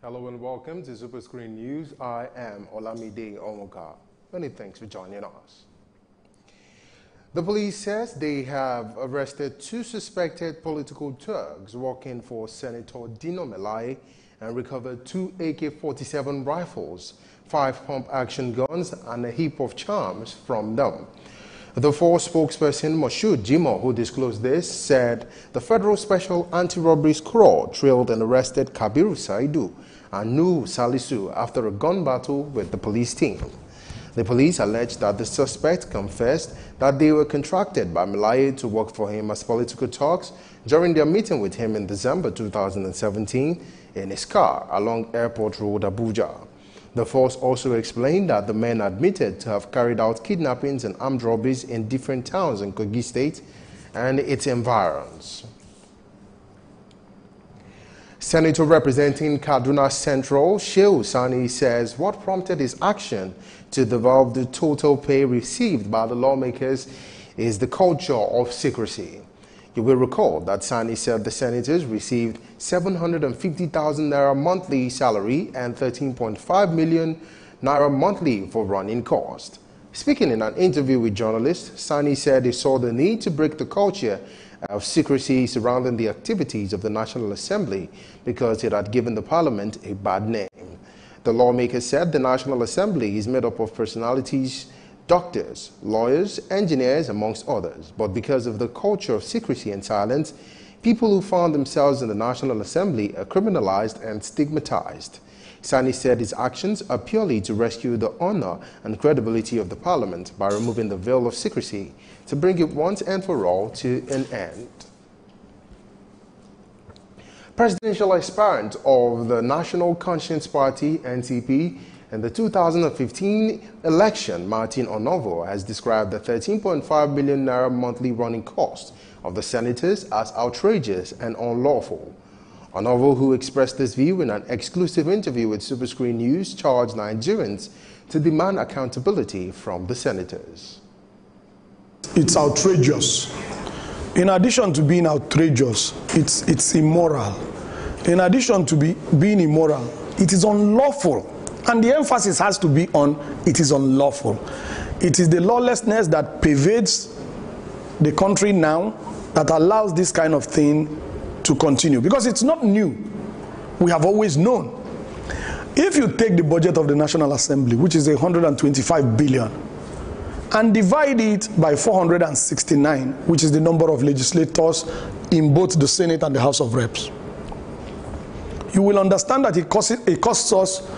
Hello and welcome to SuperScreen News. I am Olamide Omoka. Many thanks for joining us. The police says they have arrested two suspected political thugs working for Senator Dino Melaye and recovered two AK-47 rifles, 5 pump-action guns and a heap of charms from them. The Force spokesperson Moshood Jimo, who disclosed this, said the Federal Special Anti-Robbery Squad trailed and arrested Kabiru Saidu and Nuhu Salisu after a gun battle with the police team. The police alleged that the suspects confessed that they were contracted by Melaye to work for him as political talks during their meeting with him in December 2017 in his car along Airport Road, Abuja. The Force also explained that the men admitted to have carried out kidnappings and armed robberies in different towns in Kogi State and its environs. Senator representing Kaduna Central, Shehu Sani, says what prompted his action to devolve the total pay received by the lawmakers is the culture of secrecy. You will recall that Sani said the senators received 750,000 naira monthly salary and 13.5 million naira monthly for running costs. Speaking in an interview with journalists, Sani said he saw the need to break the culture of secrecy surrounding the activities of the National Assembly because it had given the parliament a bad name. The lawmaker said the National Assembly is made up of personalities, doctors, lawyers, engineers, amongst others. But because of the culture of secrecy and silence, people who found themselves in the National Assembly are criminalized and stigmatized. Sani said his actions are purely to rescue the honor and credibility of the parliament by removing the veil of secrecy to bring it once and for all to an end. Presidential aspirant of the National Conscience Party, NCP, in the 2015 election, Martin Onovo has described the 13.5 million naira monthly running cost of the senators as outrageous and unlawful. Onovo, who expressed this view in an exclusive interview with SuperScreen News, charged Nigerians to demand accountability from the senators. It's outrageous. In addition to being outrageous, it's immoral. In addition to being immoral, it is unlawful. And the emphasis has to be on it is unlawful. It is the lawlessness that pervades the country now that allows this kind of thing to continue. Because it's not new. We have always known. If you take the budget of the National Assembly, which is 125 billion, and divide it by 469, which is the number of legislators in both the Senate and the House of Reps, you will understand that it costs us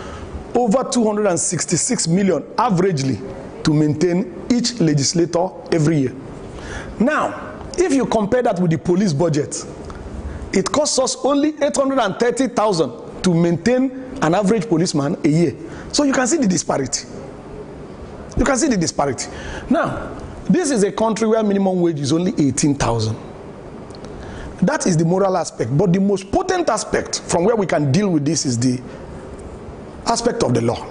over 266 million averagely to maintain each legislator every year. Now, if you compare that with the police budget, it costs us only 830,000 to maintain an average policeman a year. So you can see the disparity. You can see the disparity. Now, this is a country where minimum wage is only 18,000. That is the moral aspect. But the most potent aspect from where we can deal with this is the aspect of the law.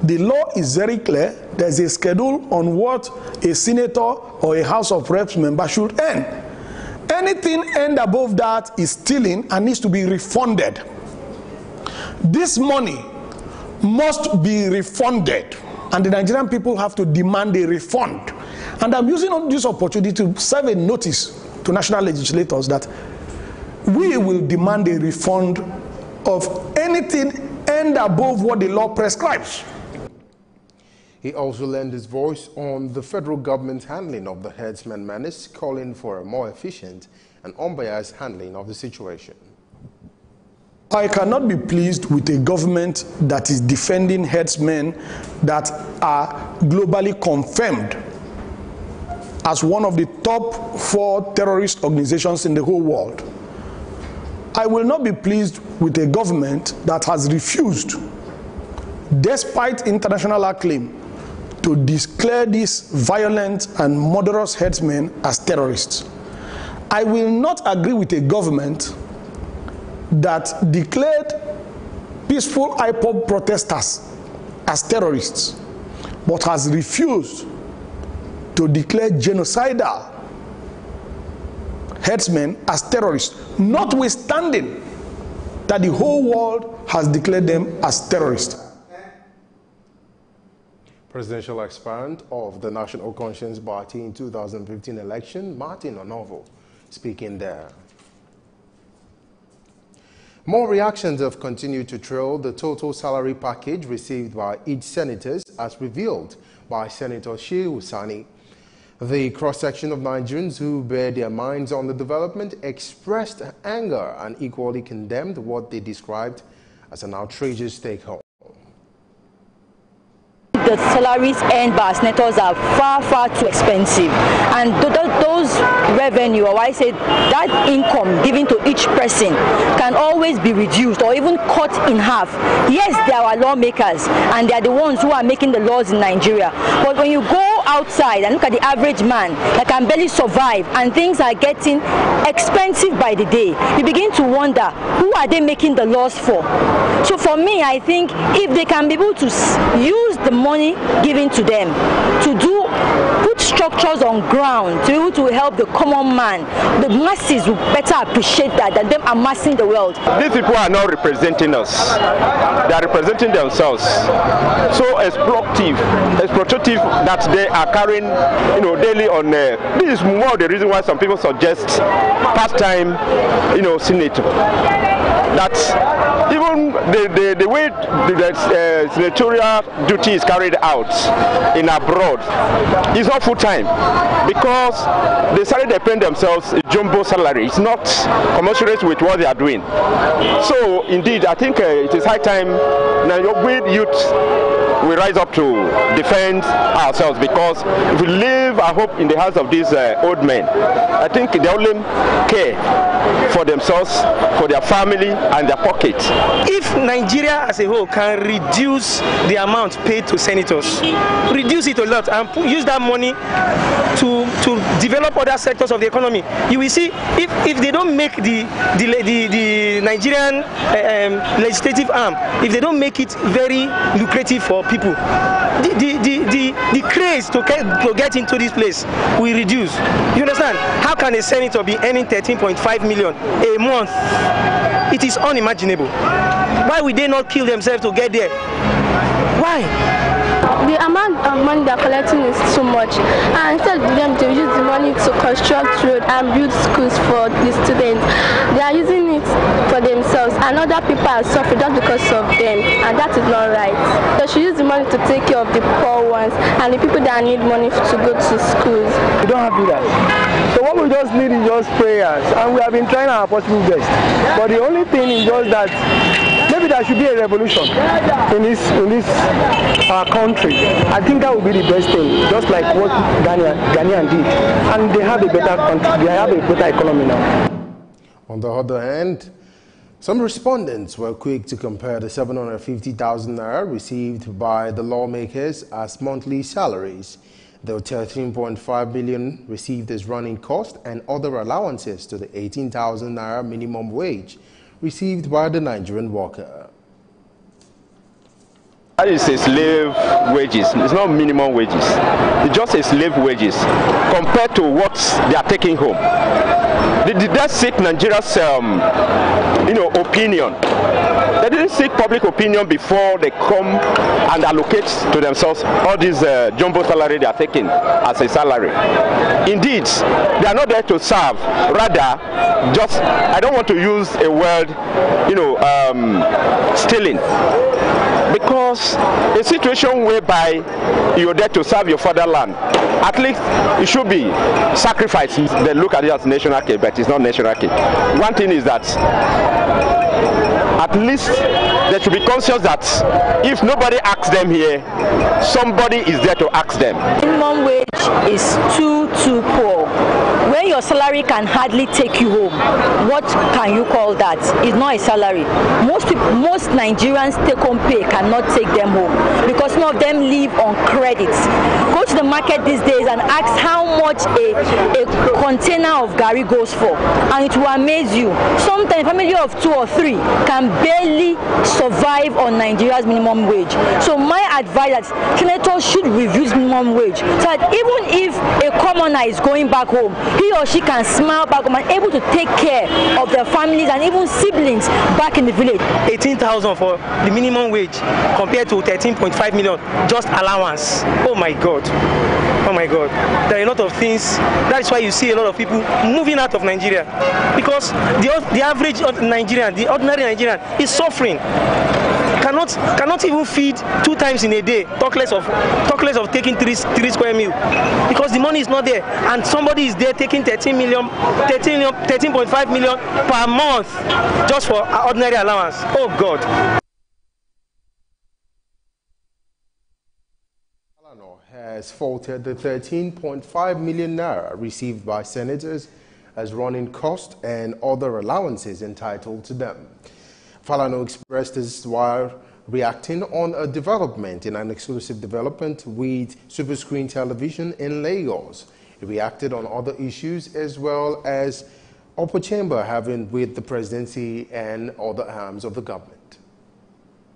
The law is very clear. There's a schedule on what a senator or a House of Reps member should earn. Anything earned above that is stealing and needs to be refunded. This money must be refunded, and the Nigerian people have to demand a refund. And I'm using this opportunity to serve a notice to national legislators that we will demand a refund of anything earned above what the law prescribes. He also lent his voice on the federal government's handling of the herdsmen menace, calling for a more efficient and unbiased handling of the situation. I cannot be pleased with a government that is defending herdsmen that are globally confirmed as one of the top 4 terrorist organizations in the whole world. I will not be pleased with a government that has refused, despite international acclaim, to declare these violent and murderous herdsmen as terrorists. I will not agree with a government that declared peaceful IPOB protesters as terrorists, but has refused to declare genocidal herdsmen as terrorists, notwithstanding that the whole world has declared them as terrorists. Presidential aspirant of the National Conscience Party in 2015 election, Martin Onovo, speaking there. More reactions have continued to trail the total salary package received by each senator, as revealed by Senator Shehu Sani. The cross-section of Nigerians who bear their minds on the development expressed anger and equally condemned what they described as an outrageous take-home. The salaries earned by senators are far too expensive, and those revenue, or I say that income given to each person, can always be reduced or even cut in half. Yes, they are our lawmakers and they are the ones who are making the laws in Nigeria, but when you go outside and look at the average man that can barely survive and things are getting expensive by the day, you begin to wonder, who are they making the laws for? So for me, I think if they can be able to use the money given to them to put structures on ground to be able to help the common man, the masses will better appreciate that than them amassing the wealth. These people are not representing us. They are representing themselves. So exploitative that they are carrying, daily on. This is more the reason why some people suggest pastime, senator. That even the way the senatorial duty is carried out in abroad is not full time, because the salary they pay themselves a jumbo salary. It's not commensurate with what they are doing. So indeed, I think it is high time now we youth we rise up to defend ourselves, because if we live our hope in the hands of these old men, I think they only care for themselves, for their family and their pocket. If Nigeria as a whole can reduce the amount paid to senators, reduce it a lot, and use that money to develop other sectors of the economy, you will see if they don't make the Nigerian legislative arm, if they don't make it very lucrative for people, the craze to get into this place will reduce. You understand? How can a senator be earning 13.5 million a month? It is unimaginable. Why would they not kill themselves to get there? Why? The amount of money they're collecting is too much, and instead of them to use the money to construct roads and build schools for the students, they are using it for themselves, and other people are suffering just because of them, and that is not right. They should use the money to take care of the poor ones and the people that need money to go to schools. We don't have to do that. So what we just need is just prayers, and we have been trying our possible best. But the only thing is just that maybe there should be a revolution in this country. I think that would be the best thing, just like what Ghanaian did, and they have a better country. They have a better economy now. On the other hand, some respondents were quick to compare the 750,000 naira received by the lawmakers as monthly salaries, the 13.5 billion received as running cost, and other allowances to the 18,000 naira minimum wage received by the Nigerian worker. That is a slave wages. It's not minimum wages. It's just a slave wages compared to what they are taking home. Did that seek Nigeria's opinion? They didn't seek public opinion before they come and allocate to themselves all these jumbo salary they are taking as a salary. Indeed, they are not there to serve. Rather, just, I don't want to use a word, stealing. Because a situation whereby you're there to serve your fatherland, at least it should be sacrifice. They look at it as national cake, but it's not national cake. One thing is that at least they should be conscious that if nobody asks them here, somebody is there to ask them. Minimum wage is too poor. When your salary can hardly take you home, what can you call that? It's not a salary. Most Nigerians take-home pay cannot take them home because some of them live on credit. Go to the market these days and ask how much a container of Gary goes for, and it will amaze you. Sometimes a family of 2 or 3 can barely survive on Nigeria's minimum wage. So my advice is senators should review minimum wage so that even if a commoner is going back home, he or she can smile back home and able to take care of their families and even siblings back in the village. 18,000 for the minimum wage compared to 13.5 million just allowance. Oh my God. Oh my God. There are a lot of things. That is why you see a lot of people moving out of Nigeria, because the average Nigerian, the ordinary Nigerian, is suffering. Cannot even feed 2 times in a day. Talk less of taking three square meal, because the money is not there, and somebody is there taking 13.5 million per month just for ordinary allowance. Oh God. Has faulted the 13.5 million naira received by senators as running cost and other allowances entitled to them. Falano expressed this while reacting on a development in an exclusive development with SuperScreen television in Lagos. He reacted on other issues as well as upper chamber having with the presidency and other arms of the government.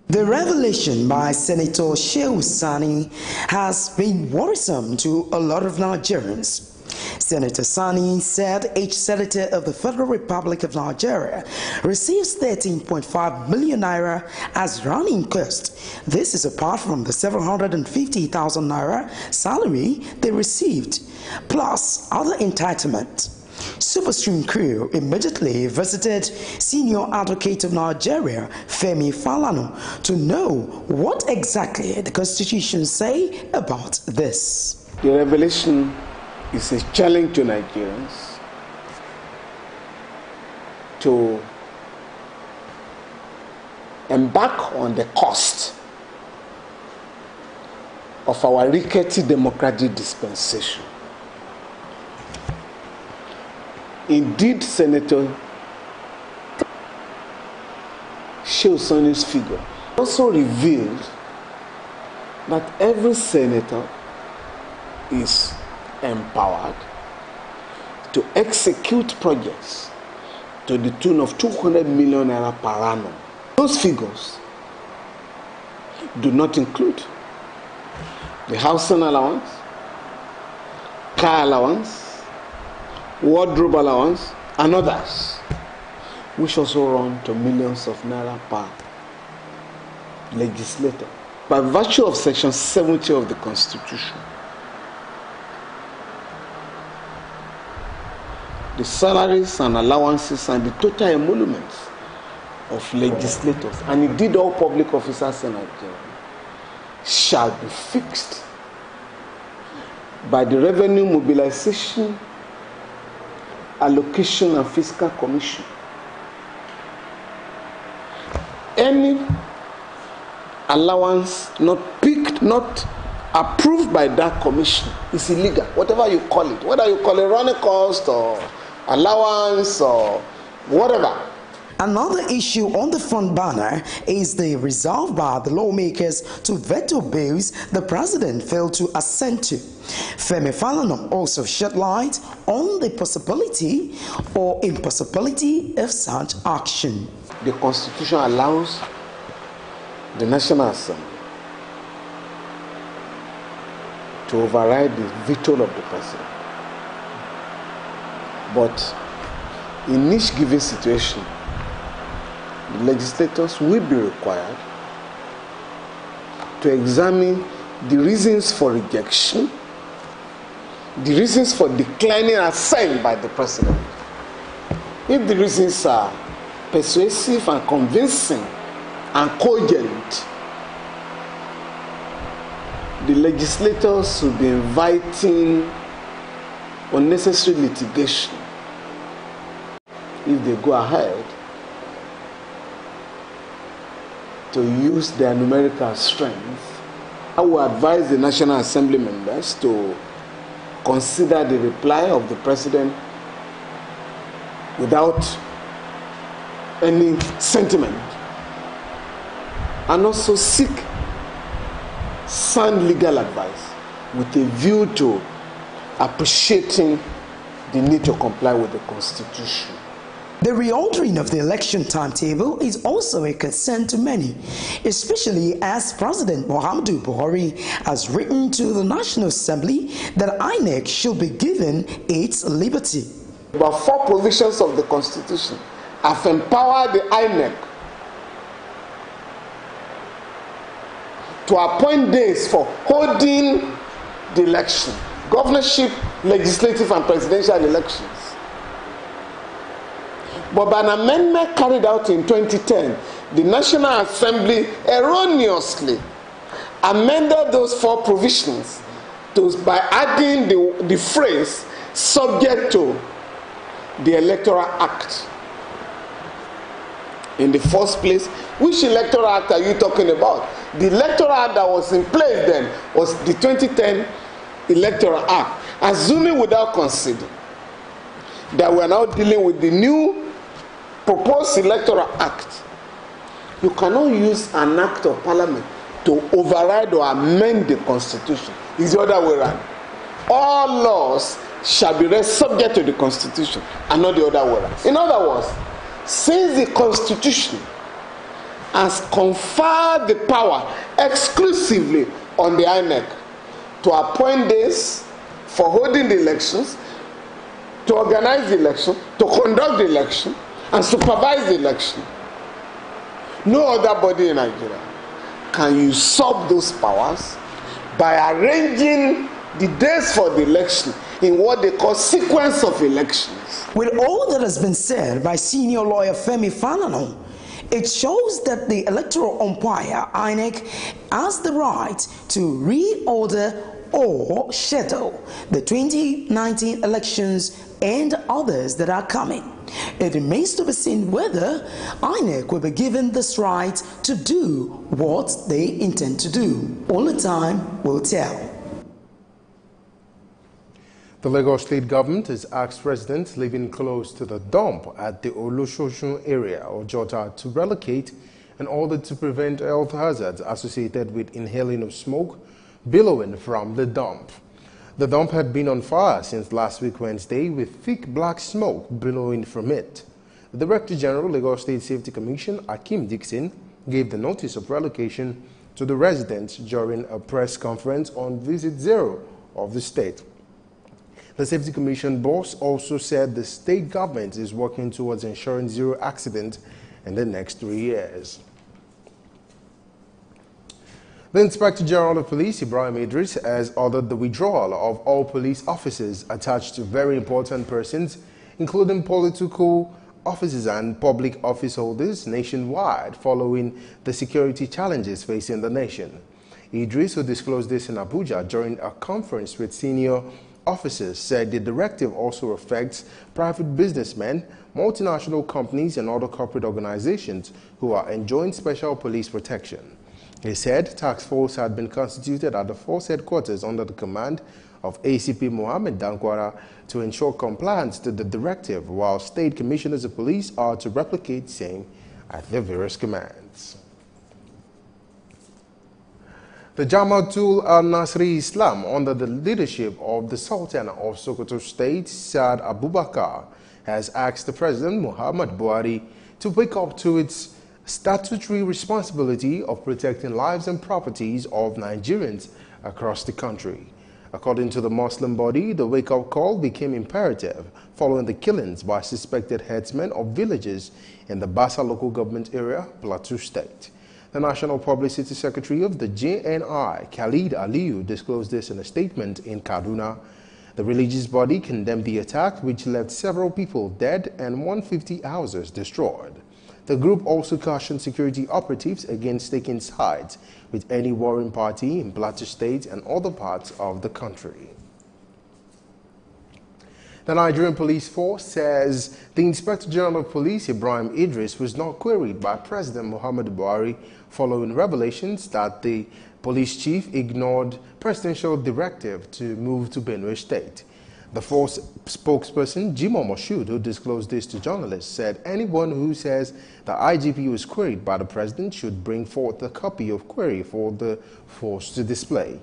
The revelation by Senator Shehu Sani has been worrisome to a lot of Nigerians. Senator Sani said each senator of the Federal Republic of Nigeria receives 13.5 million naira as running cost. This is apart from the 750,000 naira salary they received, plus other entitlements. SuperScreen crew immediately visited Senior Advocate of Nigeria, Femi Falana, to know what exactly the Constitution say about this. The revelation is a challenge to Nigerians to embark on the cost of our rickety democratic dispensation. Indeed, Senator Shehu Sani's figure also revealed that every senator is empowered to execute projects to the tune of 200 million naira per annum. Those figures do not include the housing allowance, car allowance, wardrobe allowance, and others, which also run to millions of naira per legislator. By virtue of Section 70 of the Constitution, the salaries and allowances and the total emoluments of legislators, and indeed all public officers in Nigeria, shall be fixed by the Revenue Mobilization, Allocation and Fiscal Commission. Any allowance not picked, not approved by that commission is illegal, whatever you call it, whether you call it running cost or allowance or whatever. Another issue on the front burner is the resolve by the lawmakers to veto bills the president failed to assent to. Femi Falana also shed light on the possibility or impossibility of such action. The Constitution allows the National Assembly to override the veto of the president. But in each given situation, the legislators will be required to examine the reasons for rejection, the reasons for declining assent by the president. If the reasons are persuasive and convincing and cogent, the legislators will be inviting unnecessary litigation if they go ahead to use their numerical strength. I will advise the National Assembly members to consider the reply of the president without any sentiment, and also seek sound legal advice with a view to appreciating the need to comply with the Constitution. The reordering of the election timetable is also a concern to many, especially as President Muhammadu Buhari has written to the National Assembly that INEC should be given its liberty. About 4 provisions of the Constitution have empowered the INEC to appoint days for holding the election, governorship, legislative and presidential elections. But by an amendment carried out in 2010, the National Assembly erroneously amended those 4 provisions by adding the phrase subject to the Electoral Act. In the first place, which Electoral Act are you talking about? The Electoral Act that was in place then was the 2010 Electoral Act, assuming without considering that we are now dealing with the new proposed Electoral Act. You cannot use an act of parliament to override or amend the Constitution. It's the other way around. All laws shall be read subject to the Constitution and not the other way around. In other words, since the Constitution has conferred the power exclusively on the INEC to appoint days for holding the elections, to organize the election, to conduct the election, and supervise the election, no other body in Nigeria can usurp those powers by arranging the days for the election in what they call sequence of elections. With all that has been said by senior lawyer Femi Falana, it shows that the electoral umpire, INEC, has the right to reorder or schedule the 2019 elections and others that are coming. It remains to be seen whether INEC will be given this right to do what they intend to do. Only time will tell. The Lagos State government has asked residents living close to the dump at the Olososun area of Jota to relocate in order to prevent health hazards associated with inhaling of smoke billowing from the dump. The dump had been on fire since last week Wednesday, with thick black smoke billowing from it. The Director General, Lagos State Safety Commission, Akim Dixon, gave the notice of relocation to the residents during a press conference on Visit Zero of the state. The Safety Commission boss also said the state government is working towards ensuring zero accident in the next 3 years. The Inspector General of Police, Ibrahim Idris, has ordered the withdrawal of all police officers attached to very important persons, including political officers and public office holders nationwide, following the security challenges facing the nation. Idris, who disclosed this in Abuja during a conference with senior officers, said the directive also affects private businessmen, multinational companies, and other corporate organizations who are enjoying special police protection. He said task force had been constituted at the force headquarters under the command of ACP Mohammed Dankwara to ensure compliance to the directive, while state commissioners of police are to replicate same at their various commands. The Jamaatul al-Nasri Islam, under the leadership of the Sultan of Sokoto State, Saad Abubakar, has asked the President Muhammad Buhari to wake up to its statutory responsibility of protecting lives and properties of Nigerians across the country. According to the Muslim body, the wake-up call became imperative following the killings by suspected headsmen of villages in the Basa local government area, Plateau State. The National Publicity Secretary of the JNI, Khalid Aliyu, disclosed this in a statement in Kaduna. The religious body condemned the attack, which left several people dead and 150 houses destroyed. The group also cautioned security operatives against taking sides with any warring party in Plateau State and other parts of the country. The Nigerian Police Force says the Inspector General of Police, Ibrahim Idris, was not queried by President Muhammadu Buhari following revelations that the police chief ignored presidential directive to move to Benue State. The force spokesperson, Jimoh Moshood, who disclosed this to journalists, said anyone who says the IGP was queried by the president should bring forth a copy of query for the force to display.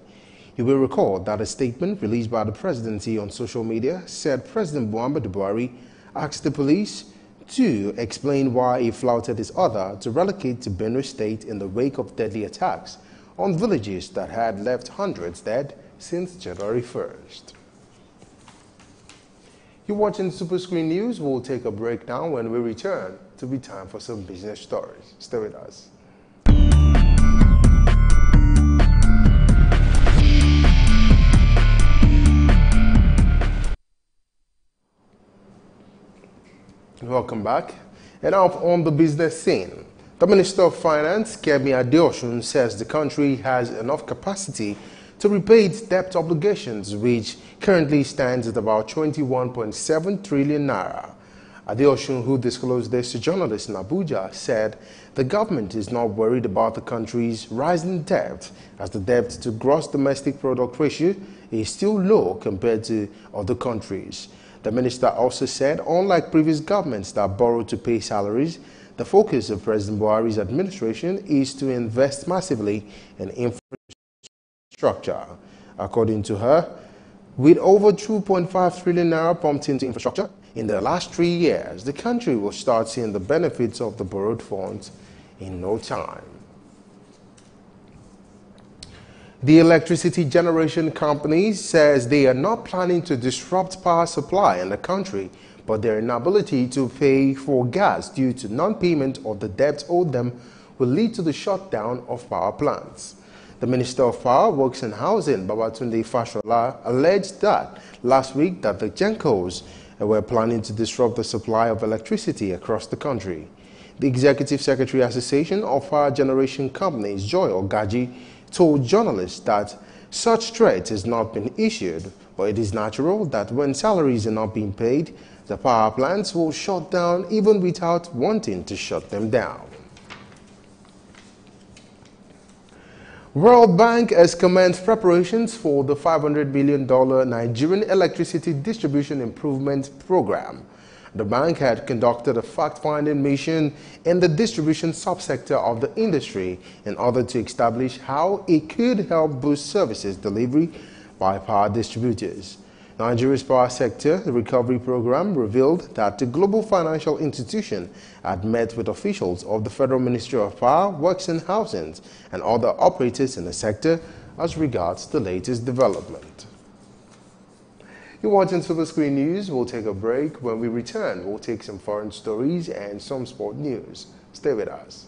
You will recall that a statement released by the presidency on social media said President Muhammadu Buhari asked the police to explain why he flouted his order to relocate to Benue State in the wake of deadly attacks on villages that had left hundreds dead since January 1st. You're watching SuperScreen News. We'll take a break now. When we return, it'll be time for some business stories. Stay with us. Welcome back. And now on the business scene, the Minister of Finance, Kemi Adeosun, says the country has enough capacity to repay its debt obligations, which currently stands at about 21.7 trillion naira. Adeosun, who disclosed this to journalists in Abuja, said the government is not worried about the country's rising debt, as the debt to gross domestic product ratio is still low compared to other countries. The minister also said, unlike previous governments that borrowed to pay salaries, the focus of President Buhari's administration is to invest massively in infrastructure. According to her, with over 2.5 trillion naira pumped into infrastructure in the last 3 years, the country will start seeing the benefits of the borrowed funds in no time. The electricity generation company says they are not planning to disrupt power supply in the country, but their inability to pay for gas due to non-payment of the debt owed them will lead to the shutdown of power plants. The Minister of Power, Works and Housing, Babatunde Fashola, alleged that last week that the Gencos were planning to disrupt the supply of electricity across the country. The Executive Secretary Association of Power Generation Companies, Joy Ogaji, told journalists that such threat has not been issued, but it is natural that when salaries are not being paid, the power plants will shut down even without wanting to shut them down. World Bank has commenced preparations for the $500 million Nigerian Electricity Distribution Improvement Program. The bank had conducted a fact-finding mission in the distribution subsector of the industry in order to establish how it could help boost services delivery by power distributors. Nigeria's power sector recovery program revealed that the global financial institution had met with officials of the Federal Ministry of Power, Works and Housing and other operators in the sector as regards the latest development. You're watching SuperScreen News. We'll take a break. When we return, we'll take some foreign stories and some sport news. Stay with us.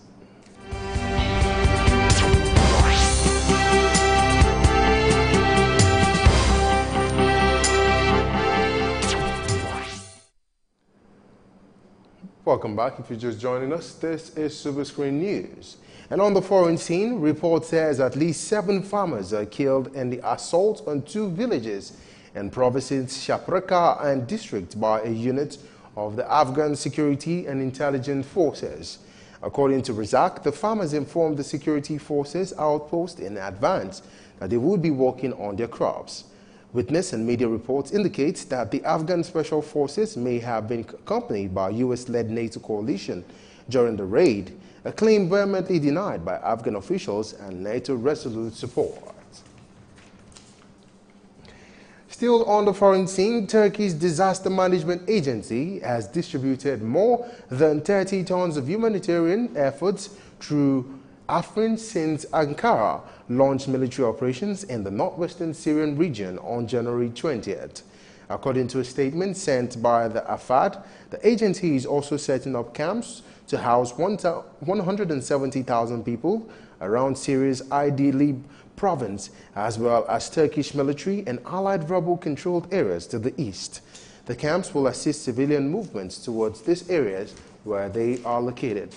Welcome back. If you're just joining us, this is SuperScreen News. And on the foreign scene, report says at least 7 farmers are killed in the assault on 2 villages in provinces Shapraka and district by a unit of the Afghan security and intelligence forces. According to Razak, the farmers informed the security forces outpost in advance that they would be working on their crops. Witness and media reports indicate that the Afghan special forces may have been accompanied by US-led NATO coalition during the raid, a claim vehemently denied by Afghan officials and NATO resolute support. Still on the foreign scene, Turkey's disaster management agency has distributed more than 30 tons of humanitarian efforts through Afrin since Ankara launched military operations in the northwestern Syrian region on January 20th. According to a statement sent by the AFAD, the agency is also setting up camps to house 170,000 people around Syria's Idlib province, as well as Turkish military and allied rebel-controlled areas to the east. The camps will assist civilian movements towards these areas where they are located.